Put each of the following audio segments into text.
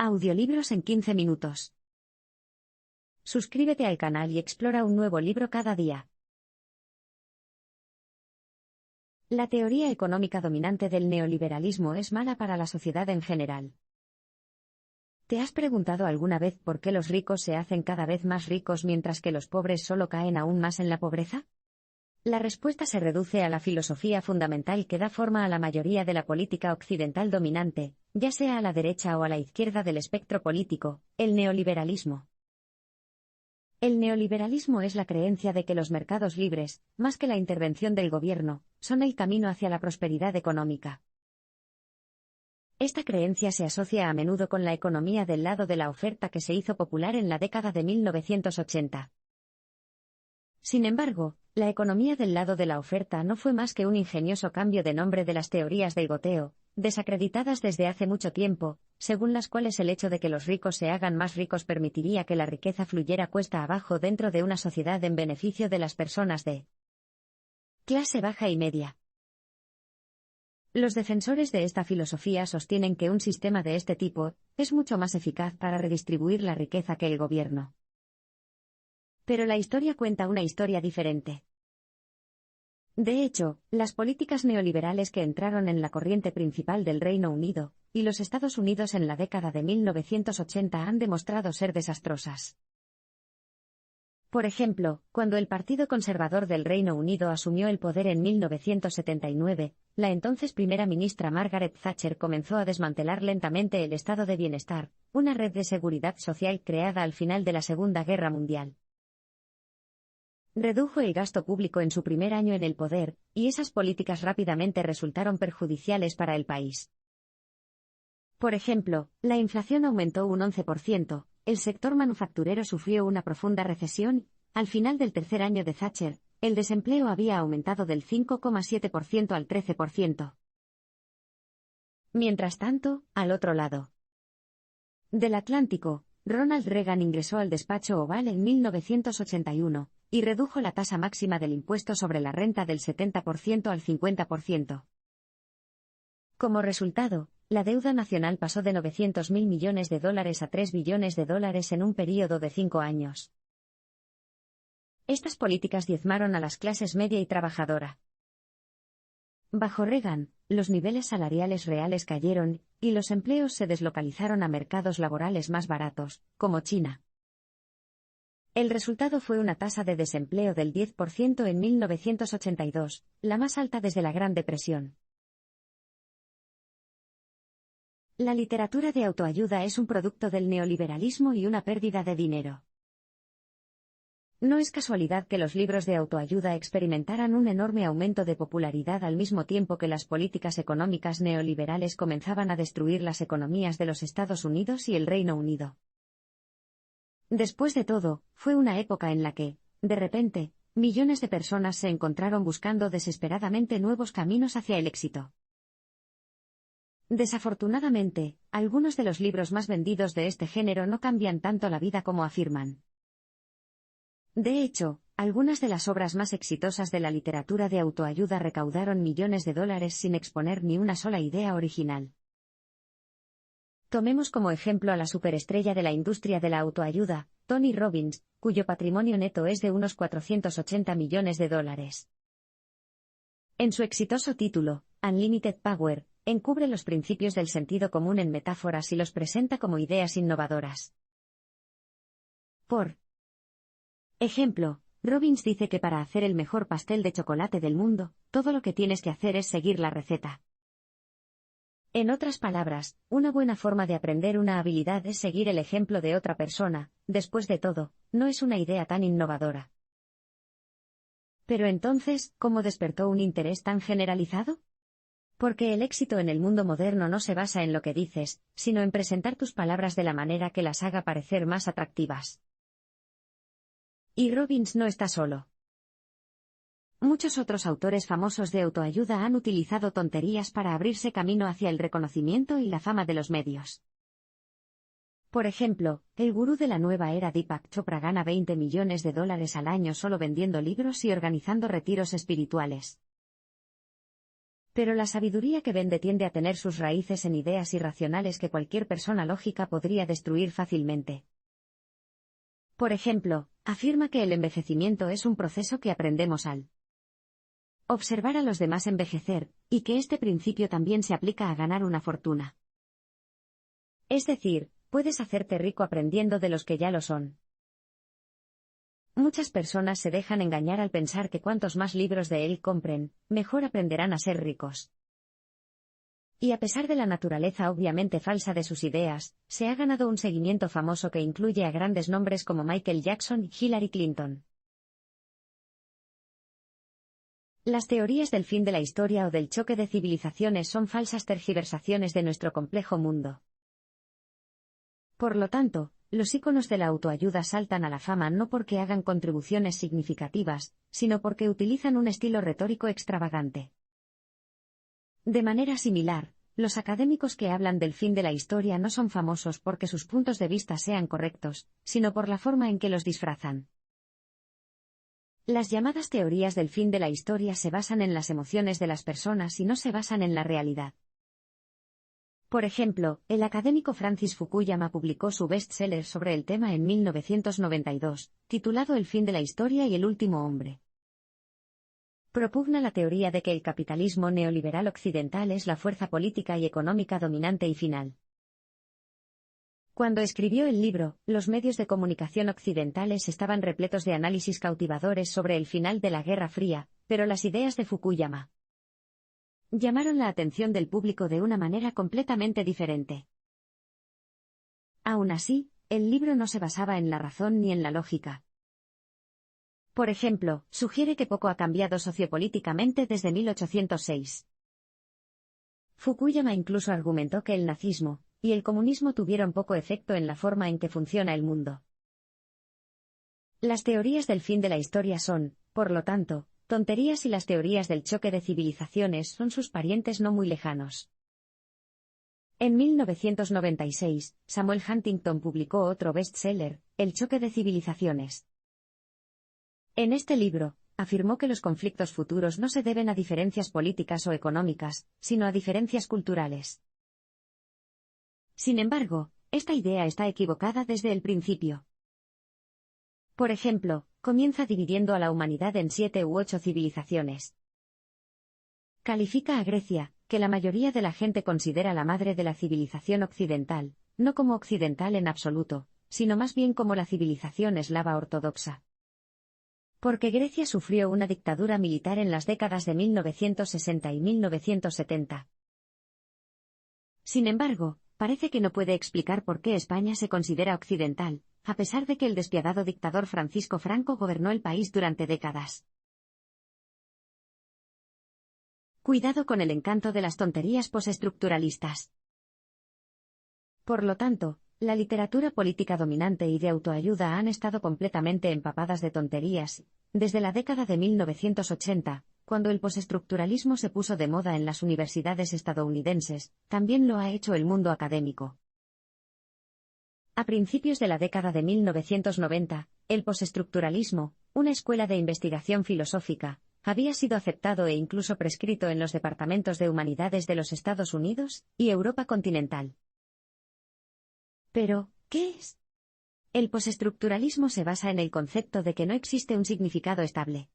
Audiolibros en 15 minutos. Suscríbete al canal y explora un nuevo libro cada día. La teoría económica dominante del neoliberalismo es mala para la sociedad en general. ¿Te has preguntado alguna vez por qué los ricos se hacen cada vez más ricos mientras que los pobres solo caen aún más en la pobreza? La respuesta se reduce a la filosofía fundamental que da forma a la mayoría de la política occidental dominante, ya sea a la derecha o a la izquierda del espectro político, el neoliberalismo. El neoliberalismo es la creencia de que los mercados libres, más que la intervención del gobierno, son el camino hacia la prosperidad económica. Esta creencia se asocia a menudo con la economía del lado de la oferta que se hizo popular en la década de 1980. Sin embargo, la economía del lado de la oferta no fue más que un ingenioso cambio de nombre de las teorías del goteo, desacreditadas desde hace mucho tiempo, según las cuales el hecho de que los ricos se hagan más ricos permitiría que la riqueza fluyera cuesta abajo dentro de una sociedad en beneficio de las personas de clase baja y media. Los defensores de esta filosofía sostienen que un sistema de este tipo es mucho más eficaz para redistribuir la riqueza que el gobierno. Pero la historia cuenta una historia diferente. De hecho, las políticas neoliberales que entraron en la corriente principal del Reino Unido y los Estados Unidos en la década de 1980 han demostrado ser desastrosas. Por ejemplo, cuando el Partido Conservador del Reino Unido asumió el poder en 1979, la entonces primera ministra Margaret Thatcher comenzó a desmantelar lentamente el Estado de Bienestar, una red de seguridad social creada al final de la Segunda Guerra Mundial. Redujo el gasto público en su primer año en el poder, y esas políticas rápidamente resultaron perjudiciales para el país. Por ejemplo, la inflación aumentó un 11%, el sector manufacturero sufrió una profunda recesión, al final del tercer año de Thatcher, el desempleo había aumentado del 5,7% al 13%. Mientras tanto, al otro lado del Atlántico, Ronald Reagan ingresó al despacho Oval en 1981, y redujo la tasa máxima del impuesto sobre la renta del 70% al 50%. Como resultado, la deuda nacional pasó de $900.000 millones a $3 billones en un período de 5 años. Estas políticas diezmaron a las clases media y trabajadora. Bajo Reagan, los niveles salariales reales cayeron, y los empleos se deslocalizaron a mercados laborales más baratos, como China. El resultado fue una tasa de desempleo del 10% en 1982, la más alta desde la Gran Depresión. La literatura de autoayuda es un producto del neoliberalismo y una pérdida de dinero. No es casualidad que los libros de autoayuda experimentaran un enorme aumento de popularidad al mismo tiempo que las políticas económicas neoliberales comenzaban a destruir las economías de los Estados Unidos y el Reino Unido. Después de todo, fue una época en la que, de repente, millones de personas se encontraron buscando desesperadamente nuevos caminos hacia el éxito. Desafortunadamente, algunos de los libros más vendidos de este género no cambian tanto la vida como afirman. De hecho, algunas de las obras más exitosas de la literatura de autoayuda recaudaron millones de dólares sin exponer ni una sola idea original. Tomemos como ejemplo a la superestrella de la industria de la autoayuda, Tony Robbins, cuyo patrimonio neto es de unos $480 millones. En su exitoso título, Unlimited Power, encubre los principios del sentido común en metáforas y los presenta como ideas innovadoras. Por ejemplo, Robbins dice que para hacer el mejor pastel de chocolate del mundo, todo lo que tienes que hacer es seguir la receta. En otras palabras, una buena forma de aprender una habilidad es seguir el ejemplo de otra persona. Después de todo, no es una idea tan innovadora. Pero entonces, ¿cómo despertó un interés tan generalizado? Porque el éxito en el mundo moderno no se basa en lo que dices, sino en presentar tus palabras de la manera que las haga parecer más atractivas. Y Robbins no está solo. Muchos otros autores famosos de autoayuda han utilizado tonterías para abrirse camino hacia el reconocimiento y la fama de los medios. Por ejemplo, el gurú de la nueva era Deepak Chopra gana $20 millones al año solo vendiendo libros y organizando retiros espirituales. Pero la sabiduría que vende tiende a tener sus raíces en ideas irracionales que cualquier persona lógica podría destruir fácilmente. Por ejemplo, afirma que el envejecimiento es un proceso que aprendemos al observar a los demás envejecer, y que este principio también se aplica a ganar una fortuna. Es decir, puedes hacerte rico aprendiendo de los que ya lo son. Muchas personas se dejan engañar al pensar que cuantos más libros de él compren, mejor aprenderán a ser ricos. Y a pesar de la naturaleza obviamente falsa de sus ideas, se ha ganado un seguimiento famoso que incluye a grandes nombres como Michael Jackson y Hillary Clinton. Las teorías del fin de la historia o del choque de civilizaciones son falsas tergiversaciones de nuestro complejo mundo. Por lo tanto, los íconos de la autoayuda saltan a la fama no porque hagan contribuciones significativas, sino porque utilizan un estilo retórico extravagante. De manera similar, los académicos que hablan del fin de la historia no son famosos porque sus puntos de vista sean correctos, sino por la forma en que los disfrazan. Las llamadas teorías del fin de la historia se basan en las emociones de las personas y no se basan en la realidad. Por ejemplo, el académico Francis Fukuyama publicó su bestseller sobre el tema en 1992, titulado El fin de la historia y el último hombre. Propugna la teoría de que el capitalismo neoliberal occidental es la fuerza política y económica dominante y final. Cuando escribió el libro, los medios de comunicación occidentales estaban repletos de análisis cautivadores sobre el final de la Guerra Fría, pero las ideas de Fukuyama llamaron la atención del público de una manera completamente diferente. Aún así, el libro no se basaba en la razón ni en la lógica. Por ejemplo, sugiere que poco ha cambiado sociopolíticamente desde 1806. Fukuyama incluso argumentó que el nazismo y el comunismo tuvieron poco efecto en la forma en que funciona el mundo. Las teorías del fin de la historia son, por lo tanto, tonterías y las teorías del choque de civilizaciones son sus parientes no muy lejanos. En 1996, Samuel Huntington publicó otro bestseller, El choque de civilizaciones. En este libro, afirmó que los conflictos futuros no se deben a diferencias políticas o económicas, sino a diferencias culturales. Sin embargo, esta idea está equivocada desde el principio. Por ejemplo, comienza dividiendo a la humanidad en 7 u 8 civilizaciones. Califica a Grecia, que la mayoría de la gente considera la madre de la civilización occidental, no como occidental en absoluto, sino más bien como la civilización eslava ortodoxa. Porque Grecia sufrió una dictadura militar en las décadas de 1960 y 1970. Sin embargo, parece que no puede explicar por qué España se considera occidental, a pesar de que el despiadado dictador Francisco Franco gobernó el país durante décadas. Cuidado con el encanto de las tonterías postestructuralistas. Por lo tanto, la literatura política dominante y de autoayuda han estado completamente empapadas de tonterías, desde la década de 1980, cuando el postestructuralismo se puso de moda en las universidades estadounidenses, también lo ha hecho el mundo académico. A principios de la década de 1990, el postestructuralismo, una escuela de investigación filosófica, había sido aceptado e incluso prescrito en los departamentos de humanidades de los Estados Unidos y Europa continental. Pero, ¿qué es? El postestructuralismo se basa en el concepto de que no existe un significado estable.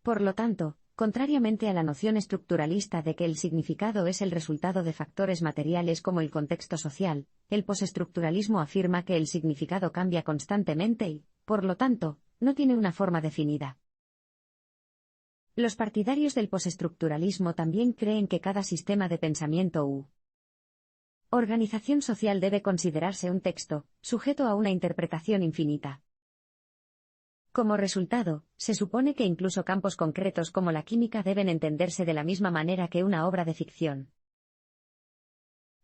Por lo tanto, contrariamente a la noción estructuralista de que el significado es el resultado de factores materiales como el contexto social, el postestructuralismo afirma que el significado cambia constantemente y, por lo tanto, no tiene una forma definida. Los partidarios del postestructuralismo también creen que cada sistema de pensamiento u organización social debe considerarse un texto, sujeto a una interpretación infinita. Como resultado, se supone que incluso campos concretos como la química deben entenderse de la misma manera que una obra de ficción.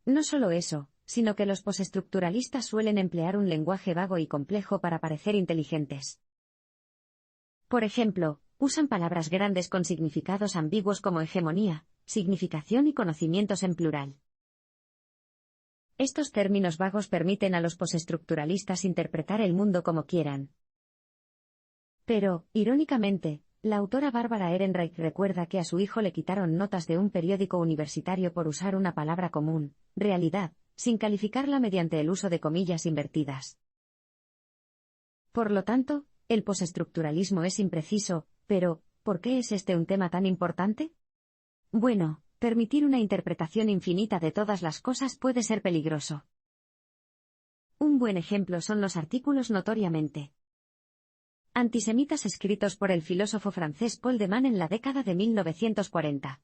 No solo eso, sino que los postestructuralistas suelen emplear un lenguaje vago y complejo para parecer inteligentes. Por ejemplo, usan palabras grandes con significados ambiguos como hegemonía, significación y conocimientos en plural. Estos términos vagos permiten a los postestructuralistas interpretar el mundo como quieran. Pero, irónicamente, la autora Bárbara Ehrenreich recuerda que a su hijo le quitaron notas de un periódico universitario por usar una palabra común, realidad, sin calificarla mediante el uso de comillas invertidas. Por lo tanto, el postestructuralismo es impreciso, pero, ¿por qué es este un tema tan importante? Bueno, permitir una interpretación infinita de todas las cosas puede ser peligroso. Un buen ejemplo son los artículos notoriamente antisemitas escritos por el filósofo francés Paul de Man en la década de 1940.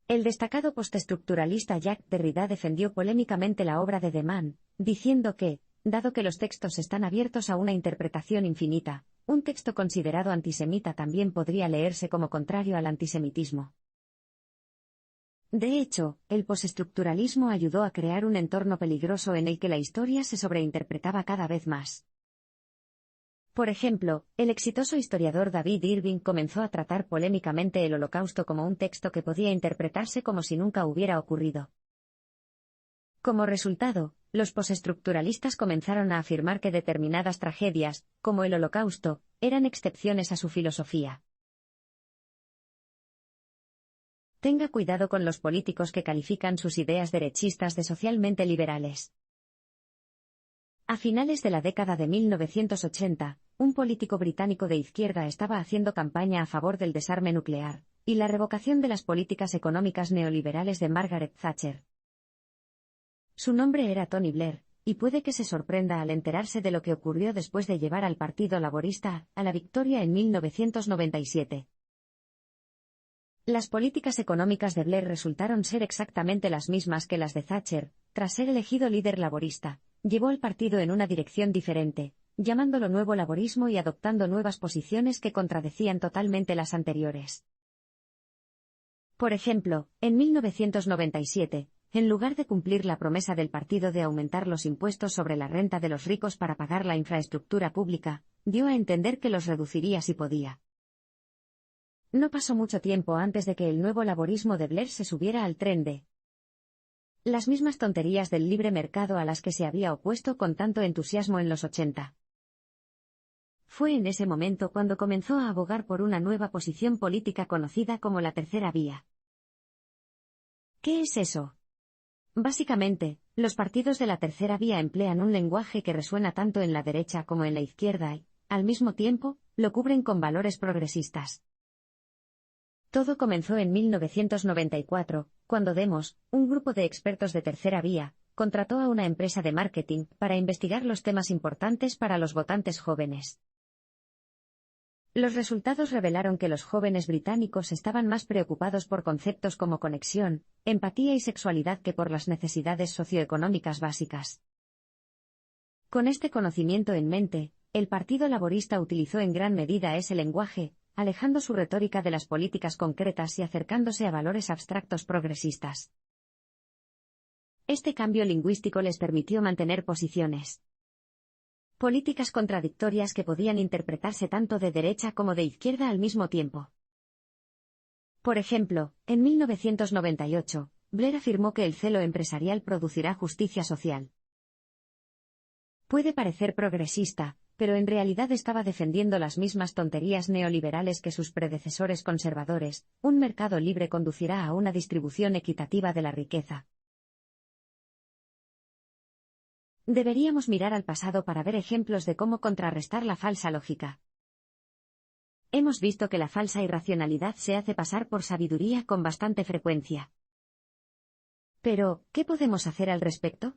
El destacado postestructuralista Jacques Derrida defendió polémicamente la obra de Man, diciendo que, dado que los textos están abiertos a una interpretación infinita, un texto considerado antisemita también podría leerse como contrario al antisemitismo. De hecho, el postestructuralismo ayudó a crear un entorno peligroso en el que la historia se sobreinterpretaba cada vez más. Por ejemplo, el exitoso historiador David Irving comenzó a tratar polémicamente el Holocausto como un texto que podía interpretarse como si nunca hubiera ocurrido. Como resultado, los postestructuralistas comenzaron a afirmar que determinadas tragedias, como el Holocausto, eran excepciones a su filosofía. Tenga cuidado con los políticos que califican sus ideas derechistas de socialmente liberales. A finales de la década de 1980, un político británico de izquierda estaba haciendo campaña a favor del desarme nuclear y la revocación de las políticas económicas neoliberales de Margaret Thatcher. Su nombre era Tony Blair, y puede que se sorprenda al enterarse de lo que ocurrió después de llevar al Partido Laborista a la victoria en 1997. Las políticas económicas de Blair resultaron ser exactamente las mismas que las de Thatcher. Tras ser elegido líder laborista, llevó al partido en una dirección diferente, llamándolo nuevo laborismo y adoptando nuevas posiciones que contradecían totalmente las anteriores. Por ejemplo, en 1997, en lugar de cumplir la promesa del partido de aumentar los impuestos sobre la renta de los ricos para pagar la infraestructura pública, dio a entender que los reduciría si podía. No pasó mucho tiempo antes de que el nuevo laborismo de Blair se subiera al tren de las mismas tonterías del libre mercado a las que se había opuesto con tanto entusiasmo en los 80. Fue en ese momento cuando comenzó a abogar por una nueva posición política conocida como la tercera vía. ¿Qué es eso? Básicamente, los partidos de la tercera vía emplean un lenguaje que resuena tanto en la derecha como en la izquierda y, al mismo tiempo, lo cubren con valores progresistas. Todo comenzó en 1994, cuando Demos, un grupo de expertos de tercera vía, contrató a una empresa de marketing para investigar los temas importantes para los votantes jóvenes. Los resultados revelaron que los jóvenes británicos estaban más preocupados por conceptos como conexión, empatía y sexualidad que por las necesidades socioeconómicas básicas. Con este conocimiento en mente, el Partido Laborista utilizó en gran medida ese lenguaje, alejando su retórica de las políticas concretas y acercándose a valores abstractos progresistas. Este cambio lingüístico les permitió mantener posiciones políticas contradictorias que podían interpretarse tanto de derecha como de izquierda al mismo tiempo. Por ejemplo, en 1998, Blair afirmó que el celo empresarial producirá justicia social. Puede parecer progresista, pero en realidad estaba defendiendo las mismas tonterías neoliberales que sus predecesores conservadores. Un mercado libre conducirá a una distribución equitativa de la riqueza. Deberíamos mirar al pasado para ver ejemplos de cómo contrarrestar la falsa lógica. Hemos visto que la falsa irracionalidad se hace pasar por sabiduría con bastante frecuencia. Pero, ¿qué podemos hacer al respecto?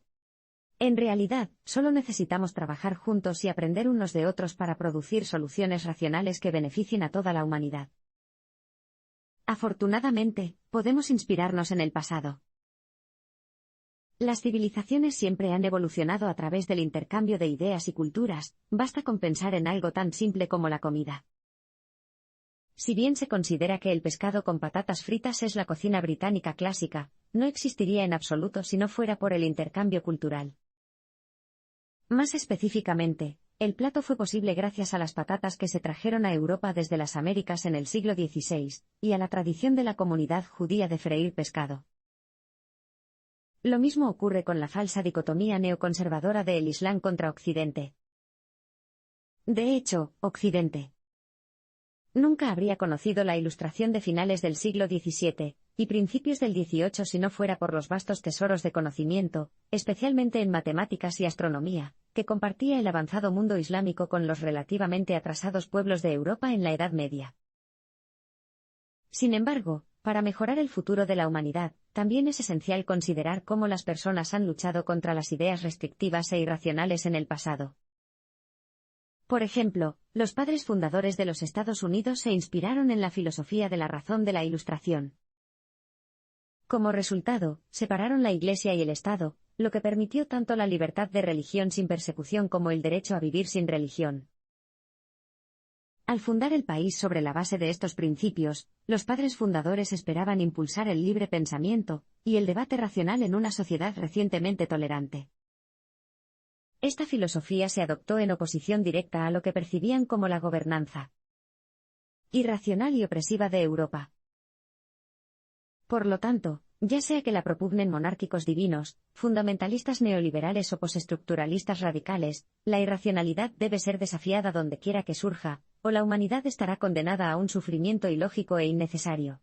En realidad, solo necesitamos trabajar juntos y aprender unos de otros para producir soluciones racionales que beneficien a toda la humanidad. Afortunadamente, podemos inspirarnos en el pasado. Las civilizaciones siempre han evolucionado a través del intercambio de ideas y culturas, basta con pensar en algo tan simple como la comida. Si bien se considera que el pescado con patatas fritas es la cocina británica clásica, no existiría en absoluto si no fuera por el intercambio cultural. Más específicamente, el plato fue posible gracias a las patatas que se trajeron a Europa desde las Américas en el siglo XVI, y a la tradición de la comunidad judía de freír pescado. Lo mismo ocurre con la falsa dicotomía neoconservadora del Islam contra Occidente. De hecho, Occidente Nunca habría conocido la Ilustración de finales del siglo XVII y principios del XVIII si no fuera por los vastos tesoros de conocimiento, especialmente en matemáticas y astronomía, que compartía el avanzado mundo islámico con los relativamente atrasados pueblos de Europa en la Edad Media. Sin embargo, para mejorar el futuro de la humanidad, también es esencial considerar cómo las personas han luchado contra las ideas restrictivas e irracionales en el pasado. Por ejemplo, los padres fundadores de los Estados Unidos se inspiraron en la filosofía de la razón de la Ilustración. Como resultado, separaron la Iglesia y el Estado, lo que permitió tanto la libertad de religión sin persecución como el derecho a vivir sin religión. Al fundar el país sobre la base de estos principios, los padres fundadores esperaban impulsar el libre pensamiento y el debate racional en una sociedad recientemente tolerante. Esta filosofía se adoptó en oposición directa a lo que percibían como la gobernanza irracional y opresiva de Europa. Por lo tanto, ya sea que la propugnen monárquicos divinos, fundamentalistas neoliberales o postestructuralistas radicales, la irracionalidad debe ser desafiada donde quiera que surja, o la humanidad estará condenada a un sufrimiento ilógico e innecesario.